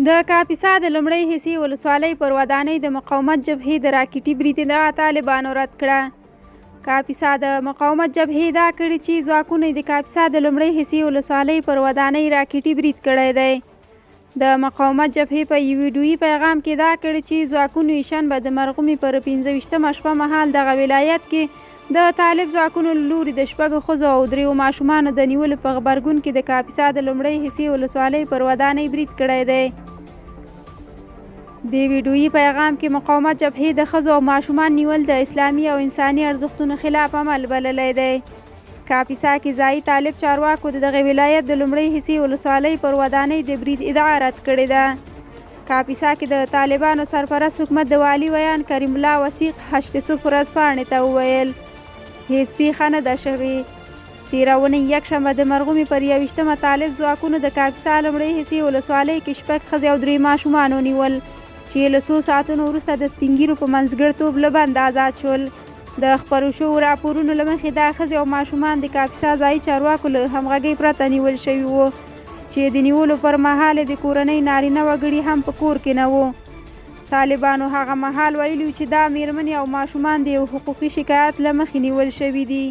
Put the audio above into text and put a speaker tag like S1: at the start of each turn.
S1: د کاپیسا د لومړۍ حصې ولسوالۍ پر ودانۍ د مقاومت جبهې د راکټي برید ادعا طالبانو رد کړه. کاپیسا د مقاومت جبهې ادعا کړې چې ځواکونو د کاپیسا د لومړۍ حصې ولسوالۍ پر ودانۍ راکټي برید کړی دی. د مقاومت جبهې په یو ویډیويي پیغام کې ادعا کړې چې ځواکونو یې شنبه د مرغومي پر 15مه شپه مهال دغه ولایت کې د طالب ځواکونو له لوري د 6 ښځو او 3 ماشومانو د نیولو په غبرګون کې د کاپیسا د لومړۍ حصې ولسوالۍ پر ودانۍ برید کړی دی. د ویډیويي پیغام کې مقاومت جبهې د ښځو او ماشومان نیول د اسلامي او انساني ارزښتونو خلاف عمل بللی دی. کاپیسا کې ځایي طالب چارواکو د دغه ولایت د لومړۍ حصې ولسوالۍ پر ودانۍ د برید ادعا رد کړې ده. کاپیسا کې د طالبانو سرپرست حکومت د والي ویان کریم الله وثیق 8 صفر ورځپاڼې ته وویل هیڅ پیښه نه ده شوې. تېره اونۍ یکشنبه د مرغومي پر 21مه طالب ځواکونو د کاپیسا لومړۍ حصې ولسوالۍ کې 6 ښځې او 3 ماشومان ونیول چې له څو ساعتونو وروسته د سپین ږیرو په منځګړیتوب له بنده آزاد شول. د خپرو شوو راپورونو له مخې دا ښځې او ماشومان د کاپیسا ځایي چارواکو له همغږۍ پرته نیول شوي وو چې د نیولو پر مهال د کورنۍ نارینه وګړي هم په کور کې نه وو. طالبانو هغه مهال ویلي چې دا میرمنې او ماشومان د یو حقوقي شکایت له مخې نیول شوي دي.